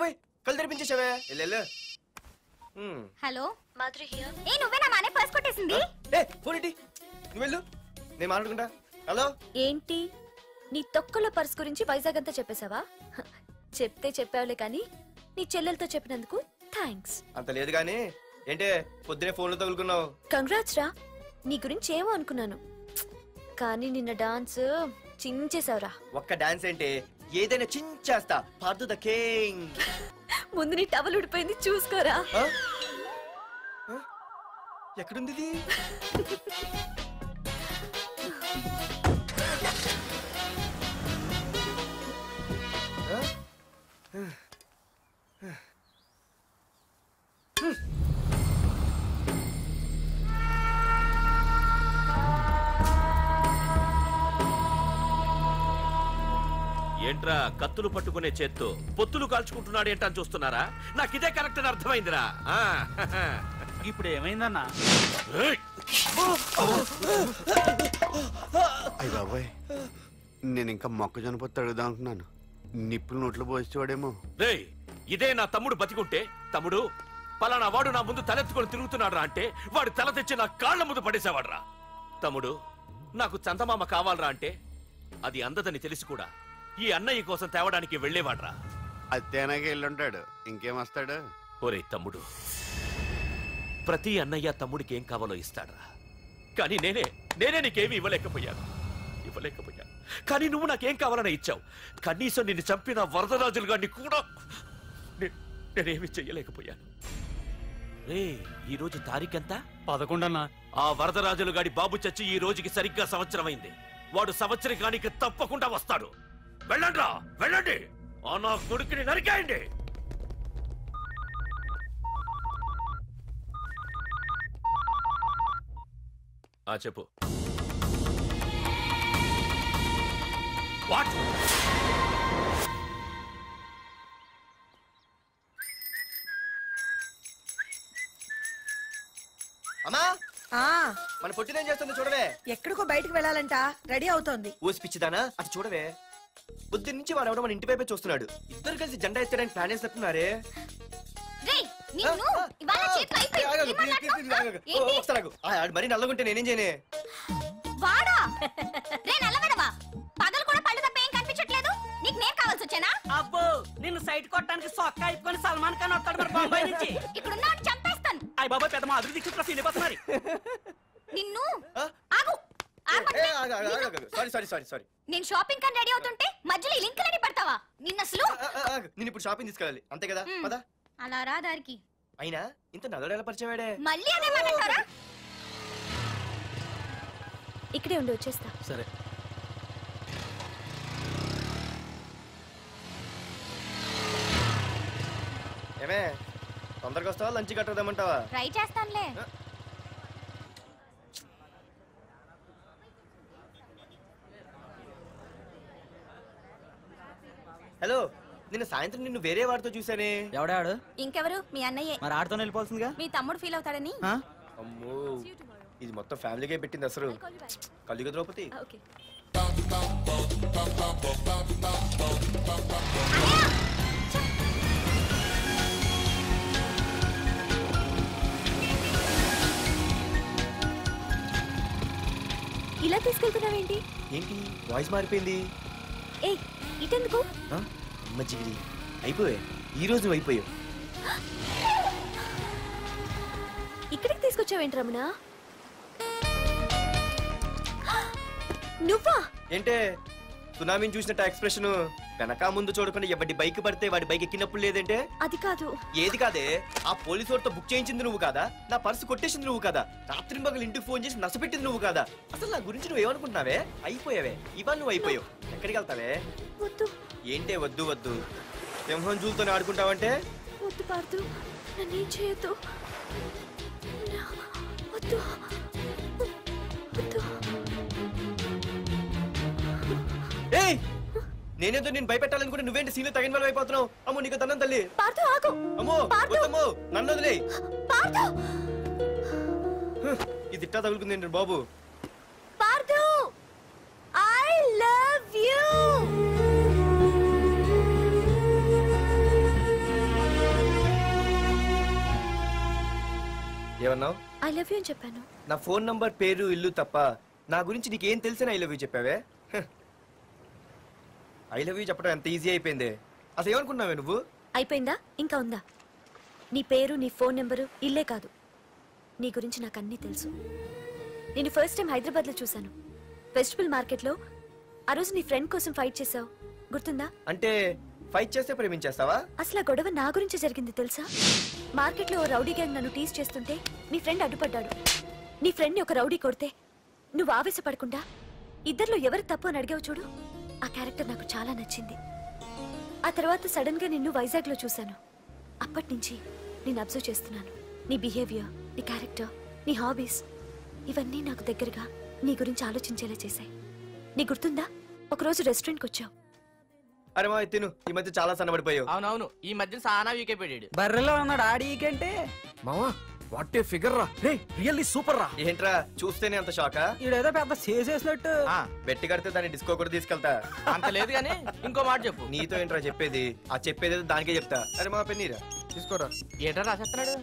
పోయి కళ్ళు తెరిపించేసావే. Hello Madhuri here. ఏ నువ్వేనా మానే పర్స్ కొట్టేసింది? ఏ ఫోన్ ఏంటి, నువ్వు వెళ్ళు, నేను మాట్లాడుకుంటా. హలో ఏంటి నీ తొక్కల పర్స్ గురించి వైజాగ్ అంతా చెప్పేశావా? చెప్తే చెప్పావులే కానీ నీ చెల్లెలతో చెప్పినందుకు థ్యాంక్స్. అంత లేదు కానీ ఏంటే పొద్దునే ఫోన్లో తగులుకున్నావు? కంగ్రాట్స్ రా, నీ గురించి ఏమో అనుకున్నాను కానీ నిన్న డాన్స్ చించేశావురా. ఒక్క డాన్స్ ఏంటి, ఏదైనా చించేస్తా. Pardhu the king. ముందు నీ టవల్ ఉడిపోయింది చూసుకోరా. ఎక్కడుంది ఇది? ఏంట్రా కత్తులు పట్టుకునే చేత్తో పొత్తులు కాల్చుకుంటున్నాడు ఏంటని చూస్తున్నారా? నాకు ఇదే కరెక్ట్ అని అర్థమైందిరా. ఇప్పుడు ఏమైందన్నా? అయ్య బాబాయ్, నేను ఇంకా మొక్కజొన్న పొత్తు అడుగుదాం అనుకున్నాను. నిప్పులు నోట్లో పోసేవాడేమో. రేయ్, ఇదే నా తమ్ముడు బతికుంటే, తమ్ముడు పలానా వాడు నా ముందు తలెత్తుకొని తిరుగుతున్నాడు అంటే వాడు తల తెచ్చి నా కాళ్ల ముందు పడేసేవాడ్రా. తమ్ముడు నాకు చందమామ కావాలరా అంటే అది అందదని తెలిసి కూడా ఈ అన్నయ్య కోసం తేవడానికి వెళ్లేవాడ్రా. అత్తేనాగే వెళ్ళుంటాడు, ఇంకేం వస్తాడు? ఒరే తమ్ముడు, ప్రతి అన్నయ్య తమ్ముడికి ఏం కావాలో ఇస్తాడ్రా. కానీ నేనే నీకేమీ ఇవ్వలేకపోయాను. కానీ నువ్వు నాకేం కావాలని ఇచ్చావు. కనీసం నిన్ను చంపిన వరదరాజులు గారిని కూడా నేనేమి చెయ్యలేకపోయాను. రే, ఈ రోజు తారీఖెంత? 11 అన్నా. ఆ వరదరాజులు గాడి బాబు చచ్చి ఈ రోజుకి సరిగ్గా సంవత్సరం అయింది. వాడు సంవత్సరానికి తప్పకుండా వస్తాడు. వెళ్ళండ్రా, వెళ్ళండి. ఆ నా కొడుకుని నరికేయండి. చెప్పు. వాట్? అమ్మా, మన పొట్టినేం చేస్తుంది చూడవే. ఎక్కడికో బయటకు వెళ్ళాలంట, రెడీ అవుతోంది. ఊసి పిచ్చిదానా, అటు చూడవే. పొద్దున్న నుంచి వాడు ఎవడో మన ఇంటి వైపే చూస్తున్నాడు. ఇద్దరు కలిసి జెండా ఎత్తడానికి ప్లాన్ వేస్తున్నట్టున్నారే. మరి నల్లగుంటే నేనేం చేయనే? అబ్బో, నిన్ను సైట్ కొట్టడానికి సొక్క అయిపోయి సల్మాన్ ఖాన్ వస్తాడు మరి బొంబాయి నుంచి. ఇక్కడ చంపేస్తాను. అయ్య బాబా, పెద్ద మా అభివృద్ధి చుట్టూ ఫీల్ అయిపోతున్నారు. నిన్ను ఆగు. సారీ. నేను షాపింగ్ కని రెడీ అవుతుంటే మధ్యలో ఈ లింకులని పెడతావా? నిన్న అసలు నేను ఇప్పుడు షాపింగ్ తీసుకెళ్ళాలి, అంతే కదా? పదా. అలా రా దారికి. అయినా ఇంత నల్లడేలా పరిచయవాడే. మళ్ళీ అదే మాట్లాడతారా? ఇక్కడే ఉండి వచ్చేస్తా. సరే. ఏమే, తొందరగా వస్తావా? లంచ్ కట్టదామంటావా? ట్రై చేస్తానులే. హలో, నిన్న సాయంత్రం నిన్ను వేరే వాడితో చూసానే. ఎవడాడు? ఇంకెవరు? మీ అన్నయ్యే. మరి ఆడుతో వెళ్ళిపోతుందిగా. మీ తమ్ముడు ఫీల్ అవుతాడని. అమ్మో, ఇది మొత్తం ఫ్యామిలీకే పెట్టింది అసలు. కలియుగ ద్రౌపది. ఇలా తీసుకెళ్తున్నావేంటి? ఏంటి వాయిస్ మారిపోయింది? ఏ ఇటెందుకు? అమ్మ జిగిరి, అయిపోయా. ఈ రోజు అయిపోయావు. ఇక్కడికి తీసుకొచ్చావేంటి రమణ? నువ్వా? ఏంటే సునామీని చూసినట్టు ఎక్స్ప్రెషన్. వెనక ముందు చూడకుండా ఎవడి బైక్ పడితే వాడి బైక్ ఎక్కినప్పుడు లేదంటే? అది కాదు. ఏది కాదే? ఆ పోలీసు వాడితో బుక్ చేయించింది నువ్వు కాదా? నా పర్సు కొట్టేసింది నువ్వు కాదా? రాత్రి మగలు ఇంటికి ఫోన్ చేసి నష్టపెట్టింది నువ్వు కాదా? అసలు నా గురించి నువ్వు ఏమనుకుంటున్నావే? అయిపోయావే, ఇవాళ నువ్వు అయిపోయావు. ఎక్కడికి వెళ్తావే? వద్దు. ఏంటే వద్దు? సింహం జూలతో ఆడుకుంటావంటే? వద్దు పార్దు, నన్నేం చేయొద్దు. వద్దు. ఏయ్, నేనేదో నేను భయపెట్టాలనుకుంటే నువ్వేంటి సీన్లో తగిన వాళ్ళు అయిపోతున్నావు? అమ్మో, నీకు దండం తల్లి. పార్దు ఆగు. అమ్మో వద్దమ్మో, నన్ను వదిలే. పార్దు, ఇది ఇట్టా తగులుకుంది బాబు. Pardhu, I love you. ఏమన్నావు? ఐ లవ్ యూ అని చెప్పాను. నా ఫోన్ నంబర్, పేరు, ఇల్లు తప్ప నా గురించి నీకేం తెలిసిన ఐ లవ్ యూ చెప్పావే? ఐ లవ్ యూ చెప్పడం ఎంత ఈజీ అయిపోయింది. అసలు ఏమనుకున్నావే నువ్వు? అయిపోయిందా? ఇంకా ఉందా? నీ పేరు, నీ ఫోన్ నెంబరు, ఇల్లే కాదు, నీ గురించి నాకు అన్నీ తెలుసు. నేను ఫస్ట్ టైం హైదరాబాద్లో చూశాను, వెజిటబుల్ మార్కెట్లో. ఆ రోజు నీ ఫ్రెండ్ కోసం ఫైట్ చేసావు, గుర్తుందా? అంటే ఫైట్ చేస్తే ప్రేమించేస్తావా? అసలు ఆ గొడవ నా గురించి జరిగింది తెలుసా? మార్కెట్లో ఓ రౌడీ గ్యాంగ్ నన్ను టీజ్ చేస్తుంటే నీ ఫ్రెండ్ అడ్డుపడ్డాడు. నీ ఫ్రెండ్ని ఒక రౌడీ కొడితే నువ్వు ఆవేశపడకుండా ఇద్దరిలో ఎవరు తప్పు అని అడిగావు చూడు, ఆ క్యారెక్టర్ నాకు చాలా నచ్చింది. ఆ తర్వాత సడన్ గా నిన్ను వైజాగ్లో చూశాను. అప్పటి నుంచి నేను అబ్జర్వ్ చేస్తున్నాను. నీ బిహేవియర్, నీ క్యారెక్టర్, నీ హాబీస్, ఇవన్నీ నాకు దగ్గరగా నీ గురించి ఆలోచించేలా చేశాయి. నీ గుర్తుందా, ఒకరోజు రెస్టారెంట్కి వచ్చావు. అరే మా తిను, ఈ మధ్య చాలా సన్నబడిపోయావు. అవునవును, ఈ మధ్య సానా వీకే పెట్టాడు. బర్రెలో ఉన్నాడు ఆడీకంటే. మావా వాట్ ఏ ఫిగర్ రా, రే రియల్లీ సూపర్ రా. ఏంట్రా చూస్తేనే అంత షాకా? ఈడేదో పెద్ద చేసేసినట్టు. బెట్టి కడితే దాన్ని డిస్కో కూడా తీసుకెళ్తా. అంత లేదు కానీ ఇంకో మాట చెప్పు. నీతో ఏంట్రా చెప్పేది? ఆ చెప్పేది దానికే చెప్తా. అరే మా పెన్నీరా తీసుకోరా. ఏటా రాసేస్తున్నాడు?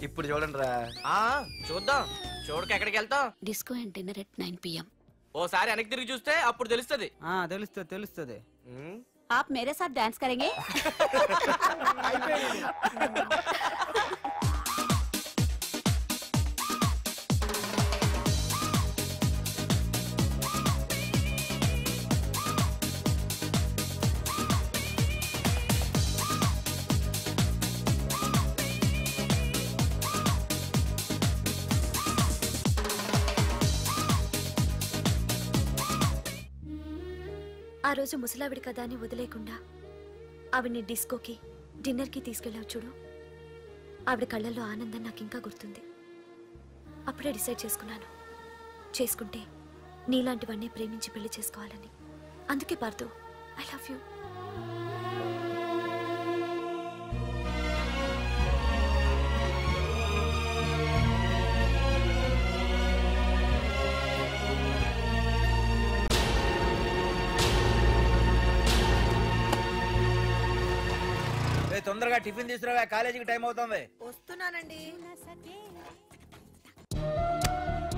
ఇప్పుడు చూడండి రా. చూద్దాం, చూడక ఎక్కడికి వెళ్తాం? Disco and dinner at 9 PM. ఓసారి వెనక్కి తిరిగి చూస్తే అప్పుడు తెలుస్తుంది. తెలుస్తుంది తెలుస్తుంది. आप मेरे साथ डांस करेंगे? ఆ రోజు ముసలావిడి కదా అని వదిలేకుండా ఆవిడ్ని డిస్కోకి, డిన్నర్కి తీసుకెళ్ళావు చూడు, ఆవిడ కళ్ళల్లో ఆనందం నాకు ఇంకా గుర్తుంది. అప్పుడే డిసైడ్ చేసుకున్నాను, చేసుకుంటే నీలాంటివన్నీ ప్రేమించి పెళ్లి చేసుకోవాలని. అందుకే పార్థు, ఐ లవ్ యూ. తొందరగా టిఫిన్ తీసుకురా, కాలేజీకి టైం అవుతుంది. వస్తున్నానండి.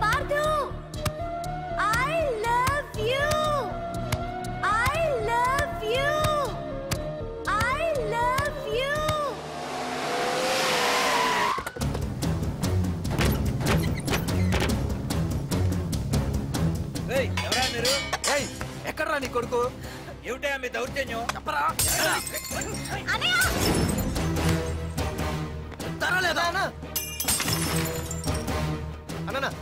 Partha, I love you, I love you, I love you. ఎవరా మీరు? ఎక్కడరా నీ కొడుకు? ఏమిటా మీ దౌర్జన్యం? చెప్పరా.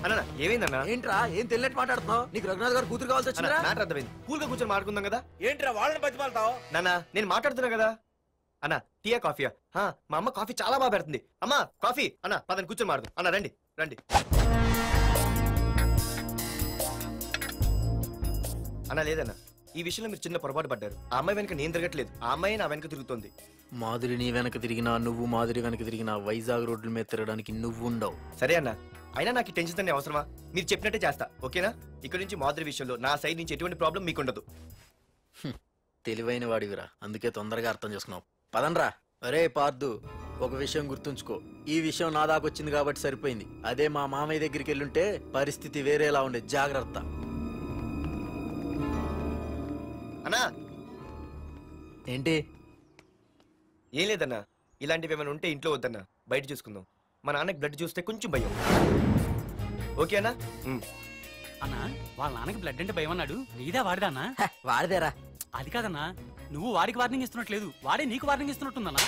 అన్న ఏమైందన్నా? ఏంట్రా ఏం తెలియట్ మాట్లాడుతున్నావు? నీకు రఘునాథ్ గారు కూతురు కావాల్సి వచ్చిందా? మ్యాటర్ అర్థమైంది. కూల్ గా కూర్చొని మాట్లాడుకుందాం కదా. ఏంట్రా వాళ్ళని బతిమాలతావు? నాన్న నేను మాట్లాడుతున్నా కదా. అన్న టీయా కాఫీయా? మా అమ్మ కాఫీ చాలా బాగా పెడుతుంది. అమ్మా కాఫీ. అన్న పదని కూర్చొని మాడదు. అన్న రండి రండి. అన్న లేదన్న, ఈ విషయంలో మీరు చిన్న పొరపాటు పడ్డారు. ఆ అమ్మాయి వెనక నేను తిరగట్లేదు, ఆ అమ్మాయి నా వెనక తిరుగుతోంది. మాధురి నీ వెనక తిరిగినా, నువ్వు మాధురి వెనక తిరిగినా వైజాగ్ రోడ్ల మీద తిరగడానికి నువ్వు ఉండవు. సరే అన్న, అయినా నాకు టెన్షన్ అనే అవసరమా? మీరు చెప్పినట్టే చేస్తా, ఓకేనా? ఇక్కడ నుంచి మాధురి విషయంలో నా సైడ్ నుంచి ఎటువంటి ప్రాబ్లం మీకు ఉండదు. తెలివైన వాడివిరా, అందుకే తొందరగా అర్థం చేసుకున్నావు. పదండ్రా. అరే పార్థు, ఒక విషయం గుర్తుంచుకో, ఈ విషయం నా దాకొచ్చింది కాబట్టి సరిపోయింది. అదే మా మామయ్య దగ్గరికి వెళ్ళుంటే పరిస్థితి వేరేలా ఉండేది. జాగ్రత్త. అన్నా ఏంటి? ఏం లేదన్నా, ఇలాంటివి ఏమైనా ఉంటే ఇంట్లో వద్దన్నా, బయట చూసుకుందాం. మా నాన్నకి బ్లడ్ చూస్తే కొంచెం భయం. ఓకే అన్నా? అన్నా వాళ్ళ నాన్నకి బ్లడ్ అంటే భయం అన్నాడు, నీదా వాడిదా అన్నా? వాడిదేరా. అది కాదన్నా, నువ్వు వాడికి వార్నింగ్ ఇస్తున్నట్లేదు, వాడే నీకు వార్నింగ్ ఇస్తున్నట్టుందన్నా.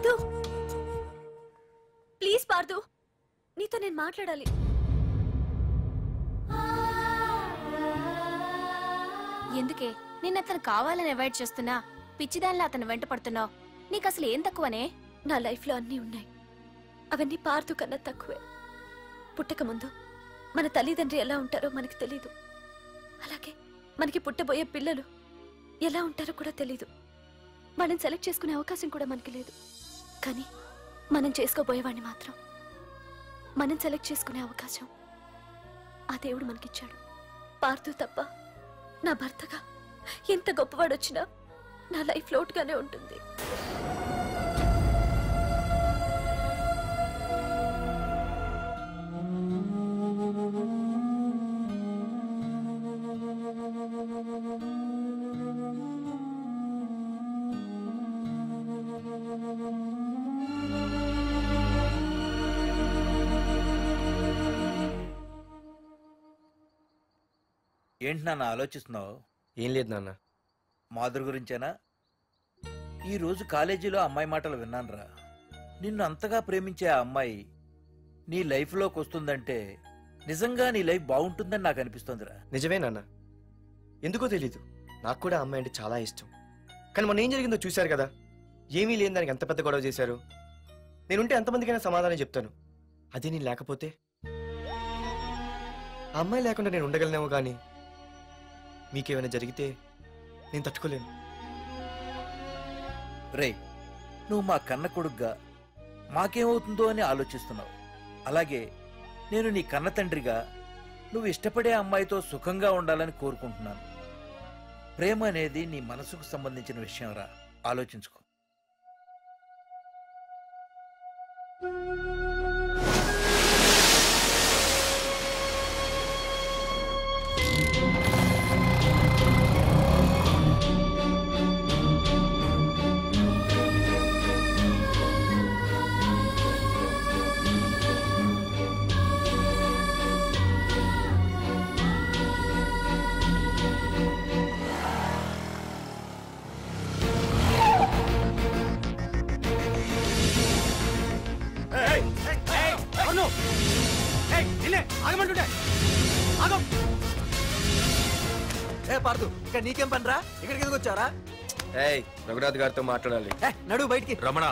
పార్థు, ప్లీజ్ పార్థు, నీతో నేను మాట్లాడాలి. ఎందుకే నిన్న అతను కావాలని అవాయిడ్ చేస్తున్నా పిచ్చిదానిలో అతను వెంట పడుతున్నావు? నీకు అసలు ఏం తక్కువనే? నా లైఫ్ లో అన్నీ ఉన్నాయి, అవన్నీ పార్థు కన్నా తక్కువే. పుట్టక ముందు మన తల్లిదండ్రి ఎలా ఉంటారో మనకు తెలీదు, అలాగే మనకి పుట్టబోయే పిల్లలు ఎలా ఉంటారో కూడా తెలీదు. మనం సెలెక్ట్ చేసుకునే అవకాశం కూడా మనకి లేదు. కానీ మనం చేసుకోబోయేవాడిని మాత్రం మనం సెలెక్ట్ చేసుకునే అవకాశం ఆ దేవుడు మనకిచ్చాడు. పార్థు తప్ప నా భర్తగా ఎంత గొప్పవాడొచ్చినా నా లైఫ్ లోటుగానే ఉంటుంది. ఏంటి నాన్న ఆలోచిస్తున్నావు? ఏం లేదు నాన్న. మాధురి గురించేనా? ఈరోజు కాలేజీలో అమ్మాయి మాటలు విన్నానురా. నిన్ను అంతగా ప్రేమించే ఆ అమ్మాయి నీ లైఫ్లోకి వస్తుందంటే నిజంగా నీ లైఫ్ బాగుంటుందని నాకు అనిపిస్తోందిరా. నిజమే నాన్న, ఎందుకో తెలీదు, నాకు కూడా అమ్మాయి అంటే చాలా ఇష్టం. కానీ మొన్న ఏం జరిగిందో చూశారు కదా, ఏమీ లేని దానికి ఎంత పెద్ద గొడవ చేశారు. నేనుంటే ఎంతమందికైనా సమాధానం చెప్తాను, అదే నేను లేకపోతే? ఆ అమ్మాయి లేకుండా నేను ఉండగలనేమో, కానీ మీకేమైనా జరిగితే నేను తట్టుకోలేను. రేయ్, నువ్వు మా కన్న కొడుగ్గా మాకేమవుతుందో అని ఆలోచిస్తున్నావు. అలాగే నేను నీ కన్న తండ్రిగా నువ్వు ఇష్టపడే అమ్మాయితో సుఖంగా ఉండాలని కోరుకుంటున్నాను. ప్రేమ అనేది నీ మనసుకు సంబంధించిన విషయం రా, ఆలోచించుకో. పార్థు, ఇక్కడ నీకేం పనిరా? ఇక్కడికి ఎందుకు వచ్చారా? రఘునాథ్ గారితో మాట్లాడాలి. నడు బయటికి. రమణ,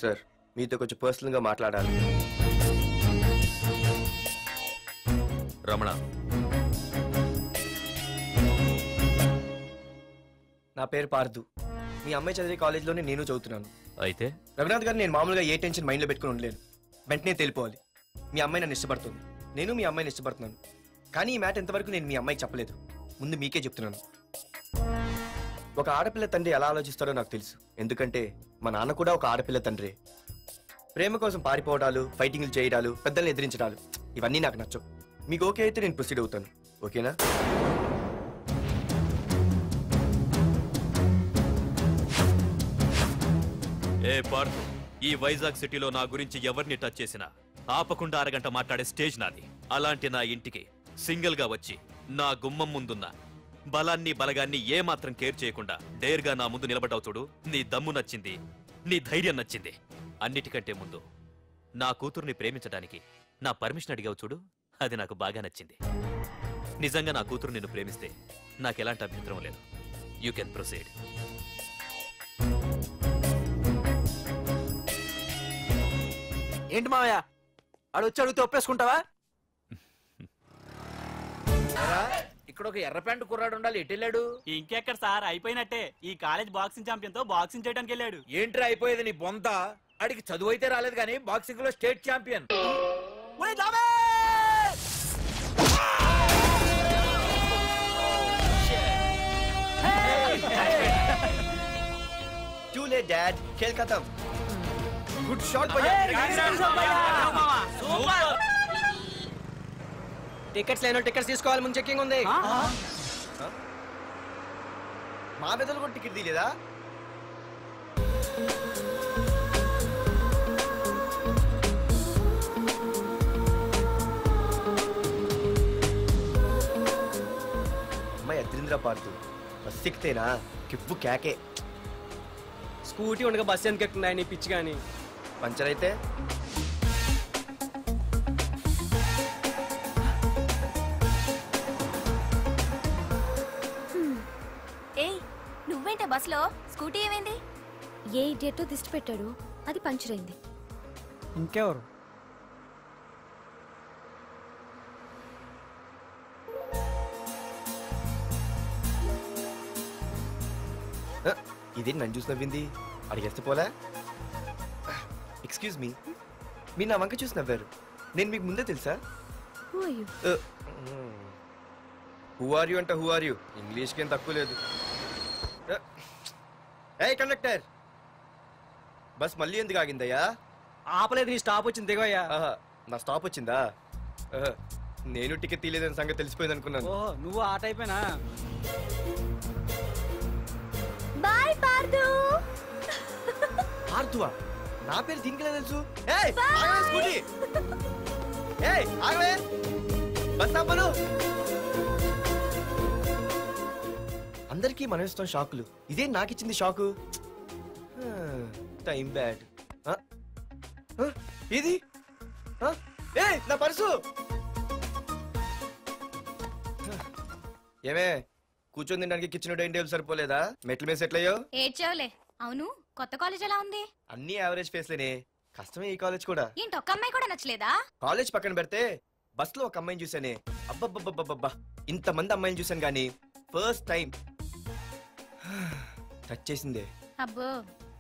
సార్ మీతో కొంచెం పర్సనల్ గా మాట్లాడాలి. రమణ, నా పేరు పార్థు. మీ అమ్మాయి చదివే కాలేజ్లోనే నేను చదువుతున్నాను. అయితే రఘునాథ్ గారు, నేను మామూలుగా ఏ టెన్షన్ మైండ్లో పెట్టుకుని ఉండలేను. వెంటనే తెలిపోవాలి. మీ అమ్మాయి నన్ను ఇష్టపడుతుంది, నేను మీ అమ్మాయిని ఇష్టపడుతున్నాను. కానీ ఈ మ్యాటర్ ఎంతవరకు నేను మీ అమ్మాయికి చెప్పలేదు. ముందు మీకే చెప్తున్నాను. ఒక ఆడపిల్ల తండ్రి ఎలా ఆలోచిస్తారో నాకు తెలుసు, ఎందుకంటే మా నాన్న కూడా ఒక ఆడపిల్ల తండ్రి. ప్రేమ కోసం పారిపోవడాలు, ఫైటింగ్లు చేయడాలు, పెద్దల్ని ఎదిరించడాలు, ఇవన్నీ నాకు నచ్చవు. మీకు ఓకే అయితే నేను ప్రొసీడ్ అవుతాను. ఓకేనా? ఏ పార్థు, ఈ వైజాగ్ సిటీలో నా గురించి ఎవరిని టచ్ చేసినా ఆపకుండా అరగంట మాట్లాడే స్టేజ్ నాది. అలాంటి నా ఇంటికి సింగిల్ గా వచ్చి నా గుమ్మం ముందున్న బలాన్ని బలగాన్ని ఏమాత్రం కేర్ చేయకుండా డేర్గా నా ముందు నిలబడ్డావు చూడు. నీ దమ్ము నచ్చింది, నీ ధైర్యం నచ్చింది. అన్నిటికంటే ముందు నా కూతుర్ని ప్రేమించడానికి నా పర్మిషన్ అడిగావు చూడు, అది నాకు బాగా నచ్చింది. నిజంగా నా కూతురు నిన్ను ప్రేమిస్తే నాకెలాంటి అభ్యంతరం లేదు. You can proceed. ఏంటి మావయ్య, ఆడు వచ్చి అడిగితే ఒప్పేసుకుంటావా? ఇక్కడ ఒక ఎర్ర ప్యాంటు కుర్రాడు ఉండాలి, ఎటు వెళ్ళాడు? ఇంకెక్కడ సార్, అయిపోయినట్టే. ఈ కాలేజ్ బాక్సింగ్ ఛాంపియన్ తో బాక్సింగ్ చేయడానికి వెళ్ళాడు. ఏంట్రా అయిపోయేది నీ బొంత? అడిగి చదువు అయితే రాలేదు కానీ బాక్సింగ్ లో state champion. Too late, Dad. खेल खत्म. Good shot, भैया. టికెట్స్ లేనో టికెట్స్ తీసుకోవాలి, ముందు చెక్కింగ్ ఉంది. మా పెద్దలు కూడా టికెట్ తీయలేదా? అమ్మాయి అద్రింద్ర లేదురా పార్తు. బస్ ఎక్కితేనా కిప్పు కేకే. స్కూటీ ఉండగా బస్సు ఎందుకు ఎక్కుతున్నాయి నీ పిచ్చి కానీ. పంచర్ అయితే ఏయ్ నువ్వేంటే బస్సులో? స్కూటీ ఏమైంది? ఏ ఇడియట్తో దిష్టి పెట్టాడు, అది పంచర్ అయింది. ఇంకెవరు? ఇదేంటి నన్ను చూసి నవ్వింది? అడిగేస్తే పోలే. ఎక్స్క్యూజ్ మీ, మీరు నా వంక చూసి నవ్వారు. నేను మీకు ముందే తెలుసా? హూ ఆర్ యూ అంటే హూ ఆర్ యూ, ఇంగ్లీష్కి ఏం తక్కువ లేదు. ఏ కండక్టర్, బస్ మళ్ళీ ఎందుకు ఆగిందయ్యా? ఆపలేదు, నీ స్టాప్ వచ్చింది దిగోయ్యా. నా స్టాప్ వచ్చిందా? నేను టికెట్ తీయలేదని సంగతి తెలిసిపోయింది అనుకున్నాను. ఓహో నువ్వు ఆ టైపేనా? బాయ్ పార్దు. పార్థువా? నా పేరు దీనికి తెలుసు. ఏయ్ ఆగవే స్కూటీ. ఏయ్ ఆగవే, బస్ ఆపను. అందరికీ మనం ఇస్తాం షాకులు, ఇదే నాకు ఇచ్చింది షాకు. Time bad. ఇది ఏయ్ నా పర్సు. ఏమే కూర్చొని తినడానికి కిచెన్ డైనింగ్ టేబుల్ సరిపోలేదా? మెట్ల మీద సెట్ అయ్యో. ఏడ్చావులే. అవును కొత్త కాలేజ్ ఎలా ఉంది? అన్ని యావరేజ్ ఫేస్లేనే, కష్టమే ఈ కాలేజ్ కూడా. ఏంటి ఒక్క అమ్మాయి కూడా నచ్చలేదా? కాలేజ్ పక్కన పెడితే బస్ లో ఒక అమ్మాయిని చూసానే, అబ్బబ్బబ్బబ్బబ్బా ఇంతమంది అమ్మాయిని చూసాను గానీ ఫస్ట్ టైం టచ్ చేసిందే. అబ్బో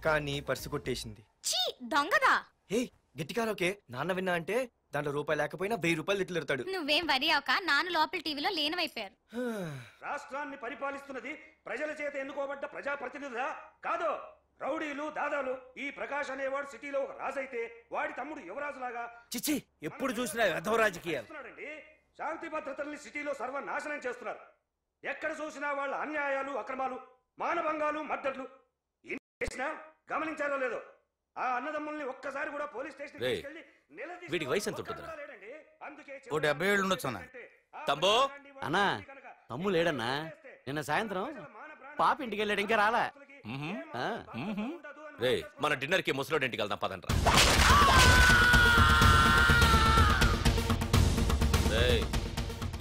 కానీ పర్సు కొట్టేసింది. చీ దొంగదా. హే గట్టిగా ఓకే, నాన్న విన్నా అంటే దాంట్లో రూపాయి లేకపోయినా 1000 రూపాయలు ఇట్లెడతాడు. నువ్వేం వరి అవక, నాన్న లోపల టీవీలో లేనవైపోయారు. రాష్ట్రాన్ని పరిపాలిస్తున్నది ప్రజల చేత ఎన్నుకోబడ్డ ప్రజాప్రతినిధులా కాదు, రౌడీలు దాదాలు. ఈ ప్రకాష్ అనేవాడు సిటీలో ఒక రాజైతే వాడి తమ్ముడు యువరాజులాగా చిచ్చి ఎప్పుడు చూసినా వెధవ రాజకీయాలు. శాంతి భద్రతల్ని సిటీలో సర్వనాశనం చేస్తున్నారు. ఎక్కడ చూసినా వాళ్ళ అన్యాయాలు, అక్రమాలు, మానభంగాలు, మద్దతులు. చేసినా గమనించారో లేదో, ఆ అన్నదమ్ముల్ని ఒక్కసారి కూడా పోలీస్ స్టేషన్ వీడికి వయసు ఎంత ఉంటుందిరా? ఓ 70 ఏళ్ళు ఉండొచ్చు అన్న. తమ్ముడు అన్నా తమ్ము లేడన్నా, నిన్న సాయంత్రం పాప ఇంటికి వెళ్ళాడు, ఇంకా రాలా. రే మన డిన్నర్ కి ముసలోడి ఇంటికి వెళ్దాం పదండ్రా.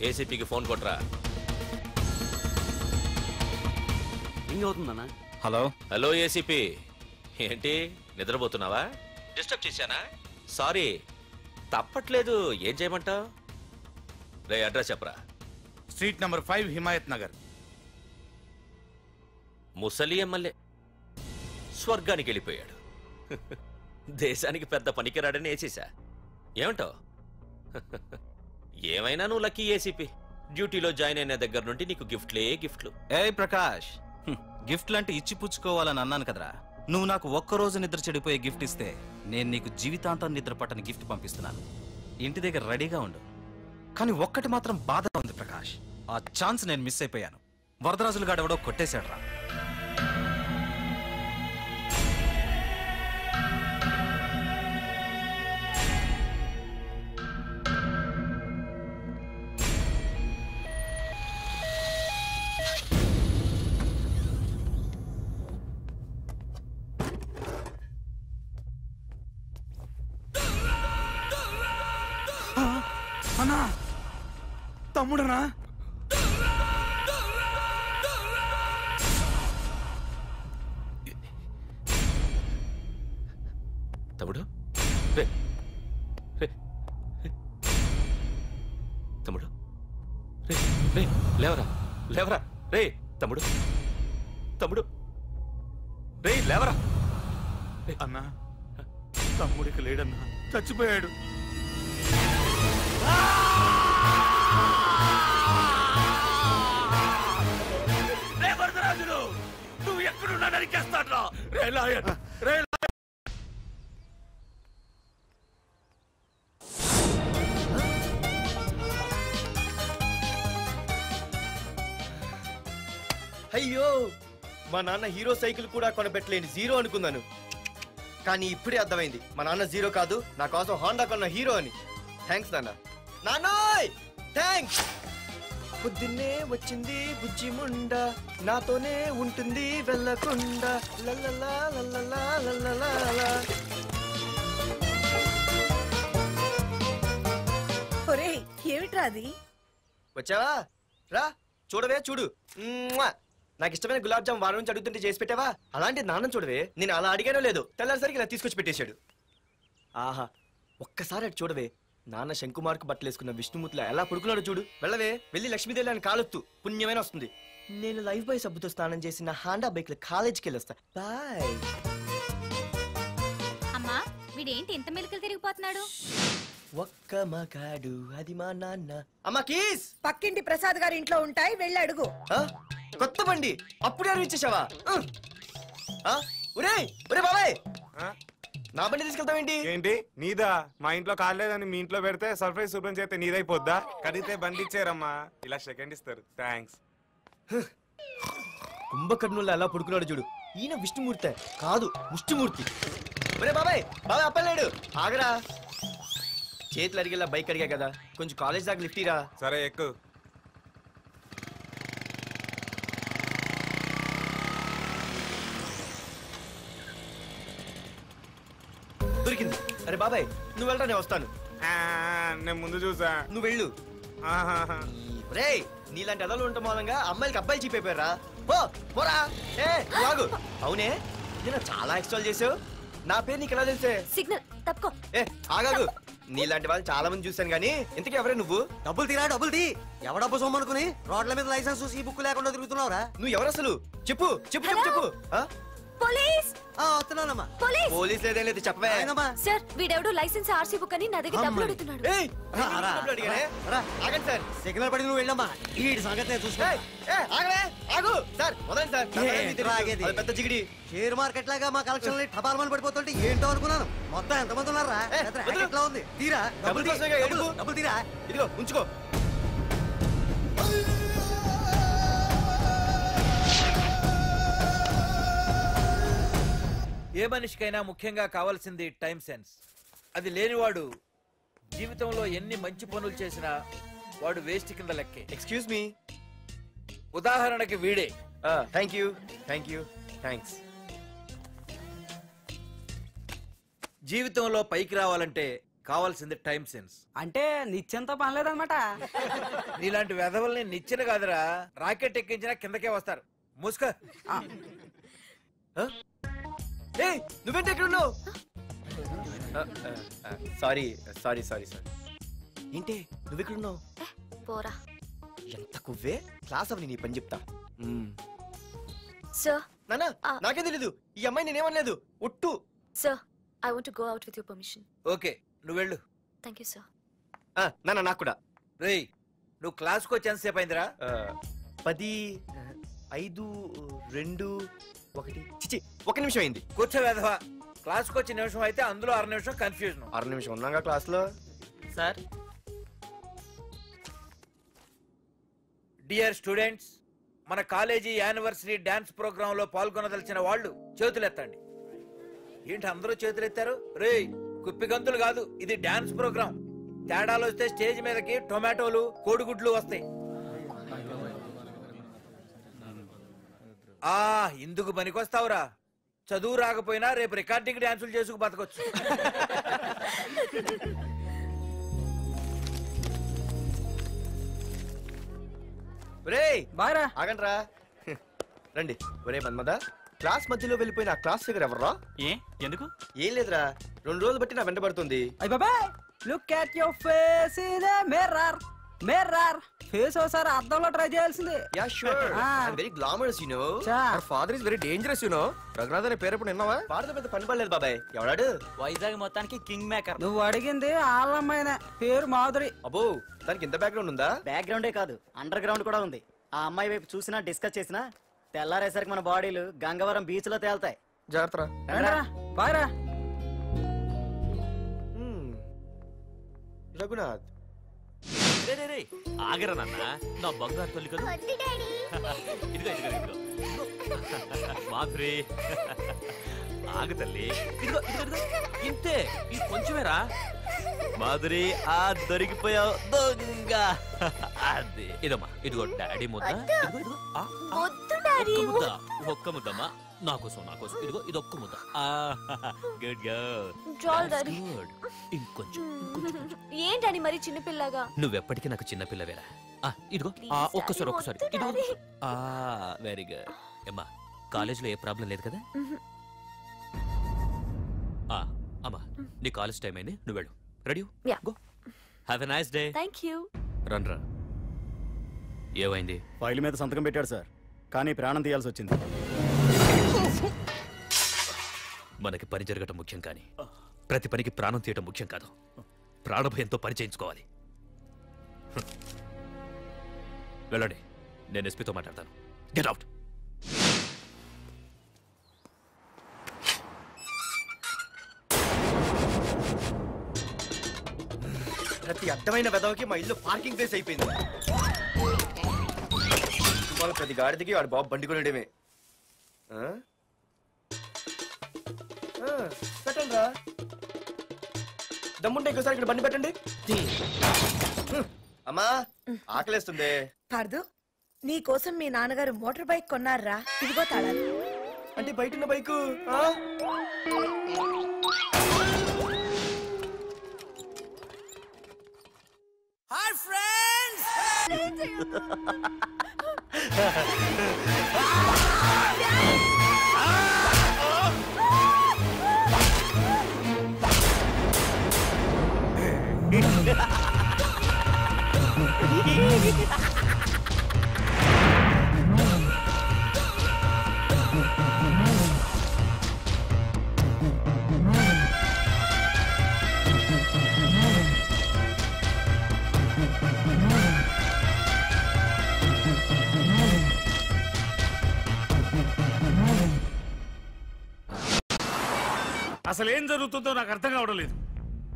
ఏసీపీకి ఫోన్ కొట్రా. రింగ్ అవుతుందన్నా. హలో హలో ఏసీపీ, ఏంటి నిద్రపోతున్నావా? డిస్టర్బ్ చేశానా? సారీ, తప్పట్లేదు. ఏం చేయమంటావు? రే అడ్రస్ చెప్పరా. Street number 5 Himayat Nagar. ముసలి ఎమ్మెల్యే స్వర్గానికి వెళ్ళిపోయాడు. దేశానికి పెద్ద పనికిరాడని వేసేసా. ఏమంటావు? ఏమైనా నువ్వు లక్కీ ఏసీపీ. డ్యూటీలో జాయిన్ అయిన దగ్గర నుండి నీకు గిఫ్ట్లే గిఫ్ట్లు. ఏయ్ ప్రకాష్, గిఫ్ట్లు అంటే ఇచ్చి పుచ్చుకోవాలని అన్నాను కదరా. నువ్వు నాకు ఒక్కరోజు నిద్ర చెడిపోయే గిఫ్ట్ ఇస్తే నేను నీకు జీవితాంతం నిద్ర పట్టని గిఫ్ట్ పంపిస్తున్నాను. ఇంటి దగ్గర రెడీగా ఉండు. కానీ ఒక్కటి మాత్రం బాధగా ఉంది ప్రకాష్, ఆ ఛాన్స్ నేను మిస్ అయిపోయాను. వరదరాజులు గాడెవడో కొట్టేశాడు రా. అన్నా తమ్ముడనా? తమ్ముడు రే రే తమ్ముడు రే రే లేవరా లేవరా రే తమ్ముడు తమ్ముడు రే లేవరా. అన్నా తమ్ముడికి లేడన్నా, చచ్చిపోయాడు. రే వరదరాజులు, నువ్వు ఎక్కడున్నా నరికేస్తాడ్రా. రే లాయర్, రే అయ్యో, మా నాన్న హీరో సైకిల్ కూడా కొనబెట్టలేని జీరో అనుకున్నాను. కానీ ఇప్పుడే అర్థమైంది, మా నాన్న జీరో కాదు, నా కోసం హోండా కొన్న హీరో అని. థ్యాంక్స్ నాన్న. నాన్నోయ్ థ్యాంక్స్. పొద్దున్నే వచ్చింది బుజ్జి ముండ, నాతోనే ఉంటుంది వెళ్ళకుండా. లల్లలా లల్లలా లల్లలా. ఒరేయ్ ఏమిట్రా అది? వచ్చావా? రా చూడవే, చూడు. నాకు ఇష్టమైన గులాబ్ జామ్ వారం నుంచి అడుగుతుంటే చేసి పెట్టావా? అలాంటి నాన్న చూడవే, నేను అలా అడిగానో లేదు, తెల్లారిసరికి ఇలా తీసుకొచ్చి పెట్టేశాడు. ఆహా, ఒక్కసారి అటు చూడవే, నాన్న శంకుమార్కు బట్టలేసుకున్న విష్ణుమూర్తిలా ఎలా పడుకున్నాడు చూడు. వెళ్ళవే, వెళ్ళి లక్ష్మీదేవి అని కాలొత్తు, పుణ్యమైన వస్తుంది. నేను లైఫ్ బాయ్ సబ్బుతో స్నానం చేసి నా హాండా బైక్ లో కాలేజీకి వెళ్ళొస్తా. బాయ్. అమ్మా వీడేంటి ఇంత మెలికలు తిరిగిపోతున్నాడు? ఒక్క మగాడు అది మా నాన్న. అమ్మా కీస్ పక్కింటి ప్రసాద్ గారి ఇంట్లో ఉంటాయి, వెళ్ళి అడుగు. కొత్త బండి అప్పుడే అనిపించేసావా? ఒరే ఒరే బాబాయ్, నా బండి తీసుకెళ్తావేంటి? ఏంటి నీదా? మా ఇంట్లో కాలేదని మీ ఇంట్లో పెడితే సర్ప్రైజ్ శుభ్రం చేస్తే నీదైపోద్దా? కడిగితే బండి ఇచ్చారమ్మా, ఇలా సెకండ్ ఇస్తారు. థ్యాంక్స్. కుంభకర్ణుల్లో ఎలా పడుకున్నాడు చూడు. ఈయన విష్ణుమూర్తి కాదు, ముష్టిమూర్తి. ఒరే బాబాయ్, బాబాయ్ అప్పలేడు, ఆగరా. చేతులు అడిగేలా బైక్ అడిగా కదా, కొంచెం కాలేజ్ దాకా లిఫ్ట్ ఇరా. సరే ఎక్కు. దొరికింది. అరే బాబాయ్ నువ్వు వెళ్ళరా, నేను వస్తాను. నేను ముందు చూసా, నువ్వు వెళ్ళు. రే నీలాంటి అదలు ఉండటం మూలంగా అమ్మాయిలకి అబ్బాయిలు చీప్ అయిపోయారా? పోరా. ఆగు. అవునే, నేను చాలా ఎక్స్ట్రాల్ చేసావు. నా పేరు నీకు ఎలా తెలిసే? సిగ్నల్ తప్పుకో. ఆగాగు. నీలాంటి వాళ్ళు చాలా మంది చూశాను గానీ ఇంతకీ ఎవరే నువ్వు? డబ్బులు తీరా, డబ్బులు తీ. ఎవడబ్బు సొమ్మనుకుని రోడ్ల మీద లైసెన్స్ చూసి బుక్ లేకుండా తిరుగుతున్నావురా? నువ్వు ఎవరు అసలు? చెప్పు చెప్పు చెప్పు చెప్పు. పోలీస్ వస్తున్నానమ్మా. పోలీస్ లేదేం లేదు, చెప్పవే. సార్ వీడెవడో లైసెన్స్ ఆర్సీ బుక్ అని నా దగ్గర డబ్బులు అడుగుతున్నాడు. ఆగండి సార్. సిగ్నల్ పడి నువ్వు వెళ్ళమ్మా, ఈ సంగతి చూసుకో. ఆగు సార్, వదండి సార్. పెద్ద జిగిడి. షేర్ మార్కెట్ లాగా మా కలెక్షన్ టపాల్మని పడిపోతుంటే ఏంటో అనుకున్నాను. మొత్తం ఎంతమంది ఉన్నారా? ఎట్లా ఉంది? తీరా డబ్బులు తీరా. ఇదిగో ఉంచుకో. ఏ మనిషికైనా ముఖ్యంగా కావాల్సింది టైం సెన్స్. అది లేనివాడు జీవితంలో ఎన్ని మంచి పనులు చేసినా వాడు వేస్ట్ కింద లెక్కే. Excuse me. ఉదాహరణకి వీడే. Thank you thank you thanks. జీవితంలో పైకి రావాలంటే కావాల్సింది టైం సెన్స్. అంటే నిత్యంతో పనిలేదన్నమాట. నీలాంటి వెధవల్ని నిచ్చెన కాదురా, రాకెట్ ఎక్కించినా కిందకే వస్తారు. మూసుకో. నువ్వేంటి ఎక్కడ ఉన్నావు? Sorry sorry sorry sorry. ఏంటి నువ్వు ఇక్కడ ఉన్నావు? పోరా. ఎంత కువ్వే. క్లాస్ అవని నీ పని చెప్తా. సార్ నానా నాకేం తెలీదు, ఈ అమ్మాయి నేనేమనలేదు, ఒట్టు. Sir I want to go out with your permission. Okay నువ్వు వెళ్ళు. Thank you sir. నానా నాకు కూడా. రేయ్ నువ్వు క్లాస్కి వచ్చి ఎంతసేపు అయిందిరా? 10, 5, 2, 1 చిచి 1 నిమిషం అయింది. కూర్చో వెధవా. క్లాస్కి వచ్చి నిమిషం అయితే అందులో 6 నిమిషం కన్ఫ్యూజన్. 6 నిమిషం ఉన్నాగా క్లాస్ లో. సార్ డియర్ స్టూడెంట్స్, మన కాలేజీ యానివర్సరీ డాన్స్ ప్రోగ్రామ్ లో పాల్గొనదలిచిన వాళ్ళు చేతులెత్తండి. ఏంటి అందరూ చేతులెత్తారు? రేయ్ కుప్పి గంతులు కాదు, ఇది డాన్స్ ప్రోగ్రామ్. తేడాలు వస్తే స్టేజ్ మీదకి టొమాటోలు కోడిగుడ్లు వస్తాయి. ఇందుకు పనికొస్తావురా. చదువు రాకపోయినా రేపు రికార్డింగ్ డాన్సులు చేసుకు బతకొచ్చు. ఆగండ్రా రండి. ఒరే మన్మద, క్లాస్ మధ్యలో వెళ్ళిపోయిన ఆ క్లాస్ ఫిగర్ ఎవర్రా? ఎందుకు? ఏం లేదురా, 2 రోజులు బట్టి నా వెంట పడుతుంది. Look at your face in a mirror. Mirror face ఒకసారి అద్దంలో ట్రై చేయాల్సింది. Yeah sure. I am very glamorous you know. Our father is very dangerous you know. Raghunath అనే పేరు ఎప్పుడు విన్నావా? పాడతో పెద్ద పని పడలేదు బాబాయ్. ఎవడాడు? వైజాగ్ మొత్తానికి కింగ్ మేకర్. నువ్వు అడిగింది ఆళ్ళమ్మాయినే, పేరు మాధురి. అబ్బో దానికి ఇంత బ్యాక్గ్రౌండ్ ఉందా? బ్యాక్గ్రౌండే కాదు, అండర్ గ్రౌండ్ కూడా ఉంది. ఆ అమ్మాయి వైపు చూసినా డిస్కస్ చేసినా తెల్లారేసరికి మన బాడీలు గంగవరం బీచ్ లో తేల్తాయి. జాగ్రత్త. బాయ్రా. రఘునాథ్ ఆగరా నాన్న, నా బంగారు తల్లి కదా. ఇదిగో ఇదిగో మాధురి, ఆగు తల్లి. ఇదిగో ఇదిగో ఇంతే, ఇది కొంచెమేరా. మాధురి ఆ దొరికిపోయావు దొంగ. అది ఇదమ్మా, ఇదిగో డాడీ ముద్ద. ఇదిగో ఇదిగో ఒక్క ముద్దమ్మా, నా కోసం ఇదిగో ఇది ఒక్క ముద్ద. Good good. ఇంకొంచెం ఏంటని మరి చిన్నపిల్లగా? నువ్వెప్పటికీ నాకు చిన్న పిల్లవేరా. ఇదిగో ఒక్కసారి ఇదిగో. Very good. అమ్మా కాలేజీలో ఏ ప్రాబ్లం లేదు కదా? అమ్మా నీ కాలేజ్ టైం అయింది, నువ్వు వెళ్ళు. Ready? Go. Have a nice day. Thank you. రా. ఏమైంది? ఫైల్ మీద సంతకం పెట్టాడు సార్, కానీ ప్రాణం తీయాల్సి వచ్చింది. మనకి పని జరగటం ముఖ్యం, కానీ ప్రతి పనికి ప్రాణం తీయటం ముఖ్యం కాదు. ప్రాణభయంతో పని చేయించుకోవాలి. వెళ్ళండి, నేను ఎస్పీతో మాట్లాడతాను. Get out. ప్రతి అర్థమైన వెదవకి మా ఇల్లు పార్కింగ్ ప్లేస్ అయిపోయింది. వాళ్ళ ప్రతి గాడిదికి వాడు బాబు బండి కొనడమే. పెట్టండి రా, దమ్ముంటే ఇంకోసారి ఇక్కడ బండి పెట్టండి. అమ్మా ఆకలేస్తుంది. పార్దు, నీ కోసం మీ నాన్నగారు మోటార్ బైక్ కొన్నారా? ఇదిగో తాళాలు. అంటే బయట ఉన్న బైకు? Hi friends. అసలు ఏం జరుగుతుందో నాకు అర్థం కావడం లేదు.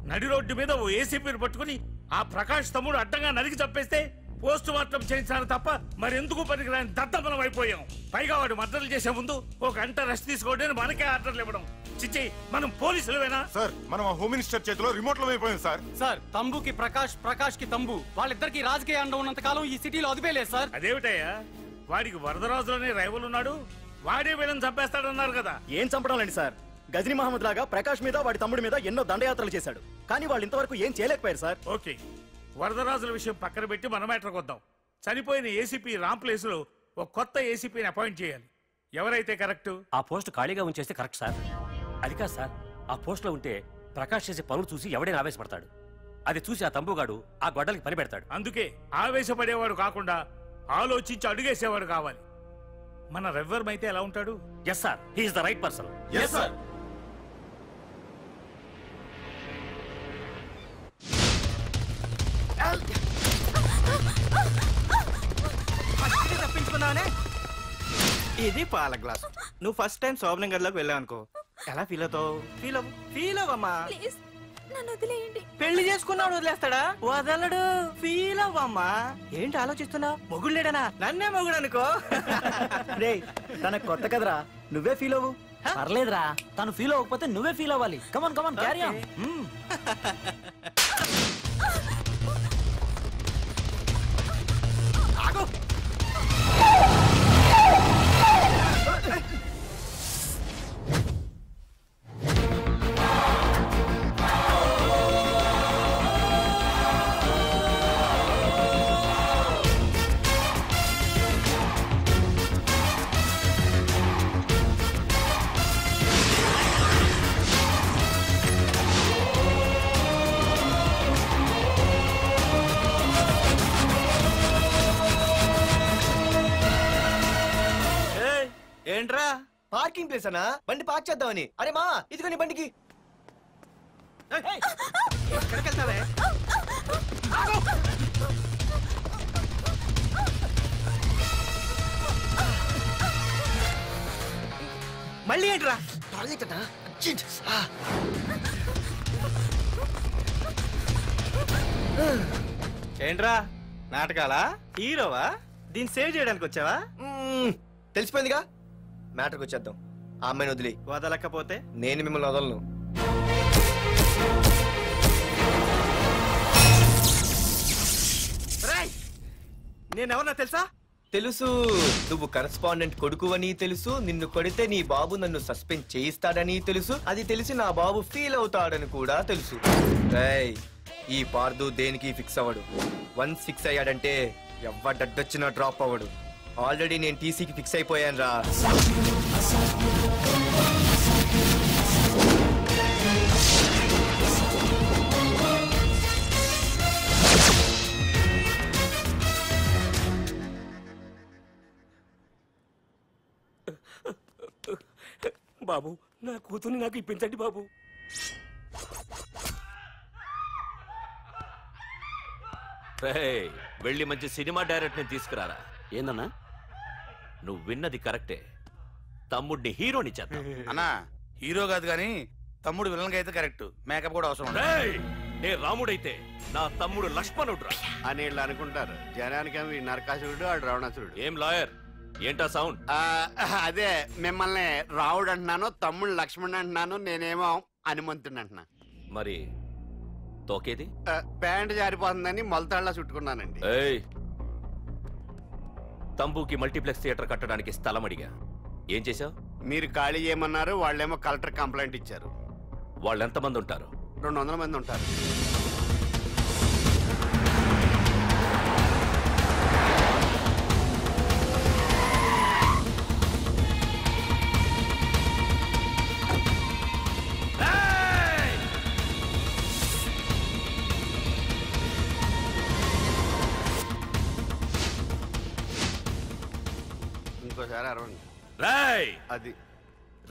నడి రోడ్డు మీద ఓ ఏసీపీని పట్టుకుని ఆ ప్రకాష్ తమ్ముడు అడ్డంగా నరికి చంపేస్తే పోస్ట్ మార్టం చేయించాను తప్ప మరెందుకు పనికిరాని దద్దమలం అయిపోయాం. పైగా వాడు మర్డర్లు చేసే ముందు ఒక గంట రెస్ట్ తీసుకోవడానికి మనకే ఆర్డర్లు ఇవ్వడం. చిచ్చి, మనం పోలీసులవేనా? సార్, మనం హోమ్ మినిస్టర్ చేతిలో రిమోట్ లో అయిపోయాం సార్. సార్, తంబుకి ప్రకాష్, ప్రకాష్ కి తంబు, వాళ్ళిద్దరికి రాజకీయ అండ ఉన్నంత కాలం ఈ సిటీలో అదిపేలేదు సార్. అదేమిటయ్యా, వాడికి వరదరాజులోనే రైవల్ ఉన్నాడు, వాడే వీళ్ళని చంపేస్తాడన్నారు కదా. ఏం చంపడం లేండి సార్, గజనీ మహమ్మద్ లాగా ప్రకాష్ మీద వాడి తమ్ముడి మీద ఎన్నో దండయాత్రలు చేశాడు, కానీ వాళ్ళు ఇంతవరకు ఏం చేయలేకపోయారు సార్. ఓకే, వరదరాజుల విషయం పక్కన పెట్టి మన మ్యాటర్కి వద్దాం. చనిపోయిన ఏసీపీ రామ్ ప్లేస్ లో ఒక కొత్త ఏసీపీని అపాయింట్ చేయాలి. ఎవరైతే కరెక్ట్? ఆ పోస్ట్ ఖాళీగా ఉంచేస్తే కరెక్ట్ సార్. అది కాదు సార్, ఆ పోస్ట్ లో ఉంటే ప్రకాష్ చేసే పనులు చూసి ఎవడైనా ఆవేశపడతాడు. అది చూసి ఆ తంబుగాడు ఆ గొడ్డలకి పని పెడతాడు. అందుకే ఆవేశపడేవాడు కాకుండా ఆలోచించి అడుగేసేవాడు కావాలి. మన రెవ్వర్ అయితే ఎలా ఉంటాడు? Yes sir, he is the right person. Yes sir. తప్పించుకున్నావనే. ఇది పాల గ్లాస్. నువ్వు ఫస్ట్ టైం శోభనం గదిలోకి వెళ్ళావు అనుకో, ఎలా ఫీల్ అవుతావు? ఫీల్ అవ్వమ్మా. పెళ్లి చేసుకున్నాడు వదిలేస్తాడా? వదలడు. ఫీల్ అవ్వమ్మా. ఏంటి ఆలోచిస్తున్నావు? మొగుడు లేడనా? నన్నే మొగుడు అనుకో. రే, తనకు కొత్త కదరా, నువ్వే ఫీల్ అవ్వు. పర్లేదురా, తను ఫీల్ అవ్వకపోతే నువ్వే ఫీల్ అవ్వాలి. కమాన్ కమాన్, క్యారీ ఆన్. ఏంట్రా పార్కింగ్ ప్లేస్ అనా? బండి పార్క్ చేద్దామని. అరే మా, ఇదిగో నీ బండికి. ఎక్కడికి వెళ్తావే? మళ్ళీ ఏంట్రా? ఏంట్రా నాటకాలా? హీరోవా? దీన్ని సేవ్ చేయడానికి వచ్చావా? తెలిసిపోయిందిగా, మ్యాటర్కి వచ్చేద్దాం. ఆ అమ్మాయిని వదిలి. వదలకపోతే నేను మిమ్మల్ని వదలను. నేనెవరన్నా తెలుసా? తెలుసు. నువ్వు కరెస్పాండెంట్ కొడుకు అని తెలుసు. నిన్ను కొడితే నీ బాబు నన్ను సస్పెండ్ చేయిస్తాడని తెలుసు. అది తెలిసి నా బాబు ఫీల్ అవుతాడని కూడా తెలుసు. ఈ పార్దు దేనికి ఫిక్స్ అవ్వడు. వన్స్ ఫిక్స్ అయ్యాడంటే ఎవ్వడొచ్చినా డ్రాప్ అవ్వడు. ఆల్రెడీ నేను టీసీకి ఫిక్స్ అయిపోయాను రా. బాబు, నా కూతుర్ని నాకు ఇప్పించండి బాబు. వెళ్ళి మంచి సినిమా డైరెక్ట్ ని తీసుకురారా. ఏందన్నా? నువ్వు విన్నది కరెక్టే. తమ్ముడిని హీరోని చేద్దాం. అన్నా హీరో కాదు కానీ తమ్ముడు విలన్ అయితే కరెక్ట్. మేకప్ కూడా అవసరం. నే రాముడైతే నా తమ్ముడు లక్ష్మణుడు అని వీళ్ళు అనుకుంటారు. జనానికి నరకాసురుడు ఆడు రావణాసురుడు. ఏం లాయర్, ఏంటా సౌండ్? అదే మిమ్మల్ని రావుడు అంటున్నాను, తమ్ముడు లక్ష్మణ్ అంటున్నాను, నేనేమో హనుమంతుడు అంటున్నా. మరి తోకేది? ప్యాంట్ జారిపోతుందని మొలతాళ్ళ చుట్టుకున్నానండి. తంబుకి మల్టీప్లెక్స్ థియేటర్ కట్టడానికి స్థలం అడిగా. ఏం చేశావు? మీరు ఖాళీ చేయమన్నారు, వాళ్ళేమో కలెక్టర్ కంప్లైంట్ ఇచ్చారు. వాళ్ళు ఎంతమంది ఉంటారు? 200 మంది ఉంటారు. ఇంకోసారి అరవండి. అది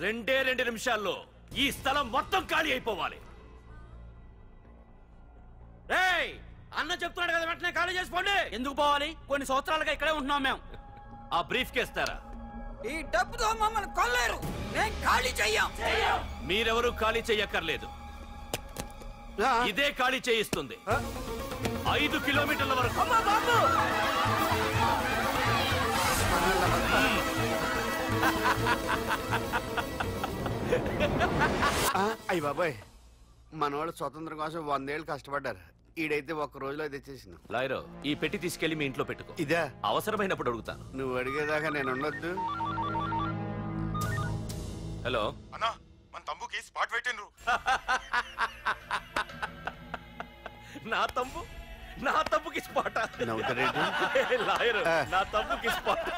2 నిమిషాల్లో ఈ స్థలం మొత్తం ఖాళీ అయిపోవాలి. అన్న చెప్తున్నాడు కదా, వెంటనే ఖాళీ చేసుకోండి. ఎందుకు పోవాలి? కొన్ని సంవత్సరాలుగా ఇక్కడే ఉంటున్నాం మేము. ఆ బ్రీఫ్ కేస్తారా? ఈ డబ్బుతో మమ్మల్ని కొల్లేరు. నేను ఖాళీ చెయ్యం. మీరెవరూ ఖాళీ చెయ్యక్కర్లేదు. ఇదే ఖాళీ చేయిస్తుంది. 5 కిలోమీటర్ల వరకు. అయ్య బాబాయ్, మనవాళ్ళు స్వతంత్రం కోసం 100 ఏళ్ళు కష్టపడ్డారు. ఈడైతే 1 రోజులో తెచ్చేసిన. లాయరో, ఈ పెట్టి తీసుకెళ్లి మీ ఇంట్లో పెట్టుకో. ఇదే అవసరమైనప్పుడు అడుగుతాను. నువ్వు అడిగేదాకా నేను ఉండొద్దు. హలో అన్నా, మన తమ్ముకి స్పాట్ పెట్టిండ్రు. నా తమ్ముకి స్పాట్. నవ్వుతారేంటి లాయరు? నా తమ్ముకి స్పాట్.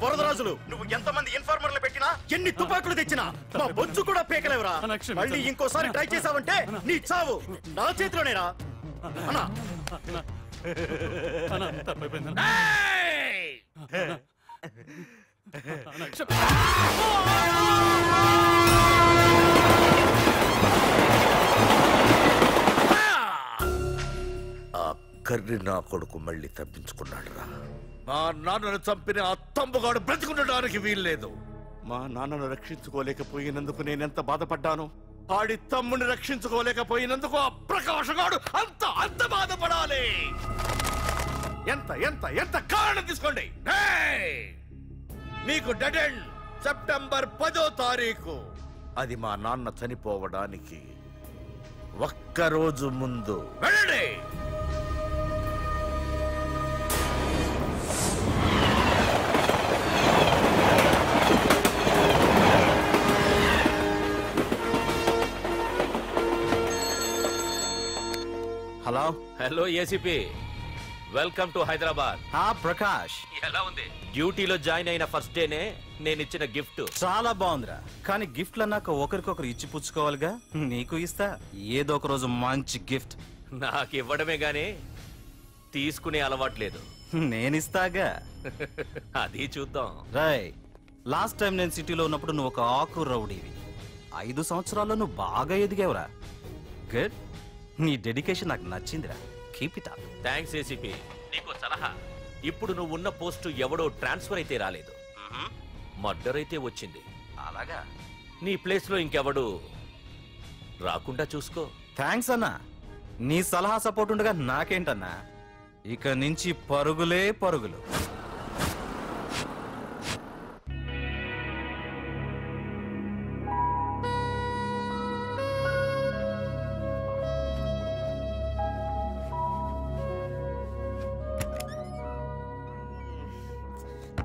వరదరాజులు, నువ్వు ఎంతమంది ఇన్ఫార్మర్లు పెట్టినా, ఎన్ని తుపాకులు తెచ్చినా మా బొచ్చు కూడా పేకలేవరా. మళ్ళీ ఇంకోసారి ట్రై చేసావంటే నీ చావు నా చేతిలోనేరా. అన్నా కర్రి నా కొడుకు మళ్ళీ తప్పించుకున్నాడు రా. మా నాన్నను చంపిన ఆ తంబుగాడు బ్రతికుండడానికి వీల్లేదు. మా నాన్నను రక్షించుకోలేకపోయినందుకు నేనెంత బాధపడ్డాను. ఆడి తమ్ముని రక్షించుకోలేకపోయినందుకు ఆ ప్రకాశగాడు అంత బాధపడాలి. ఎంత ఎంత ఎంత కారణం తీసుకోండి. మీకు డెడ్ ఎండ్ సెప్టెంబర్ 10వ తారీఖు. అది మా నాన్న చనిపోవడానికి ఒక్కరోజు ముందు. వెళ్ళండి. Hello hello ACP, welcome to Hyderabad. Prakash ఎలా ఉంది? డ్యూటీలో జాయిన్ అయిన ఫస్ట్ డేనే నేను ఇచ్చిన గిఫ్ట్ చాలా బాగుందిరా. కానీ గిఫ్ట్లు అన్నాక ఒకరికొకరు ఇచ్చి పుచ్చుకోవాలిగా. నీకు ఇస్తా ఏదో ఒక రోజు మంచి గిఫ్ట్. నాకు ఇవ్వడమే గానీ తీసుకునే అలవాట్లేదు. నేనిస్తాగా. అది చూద్దాం. రాయ్, లాస్ట్ టైం నేను సిటీలో ఉన్నప్పుడు నువ్వు ఒక ఆకు రౌడీవి. 5 సంవత్సరాల్లో నువ్వు బాగా ఎదిగావురా. గుడ్. నీ డెడికేషన్ నాకు నచ్చిందిరా. Keep it up. Thanks ACP. నీకు సలహా. ఇప్పుడు నువ్వు ఉన్న పోస్టు ఎవడో ట్రాన్స్ఫర్ అయితే రాలేదు, మర్డర్ అయితే వచ్చింది. అలాగా? నీ ప్లేస్ లో ఇంకెవడు రాకుండా చూసుకో. థ్యాంక్స్ అన్నా. నీ సలహా సపోర్ట్ ఉండగా నాకేంటన్నా. ఇక నుంచి పరుగులే పరుగులు.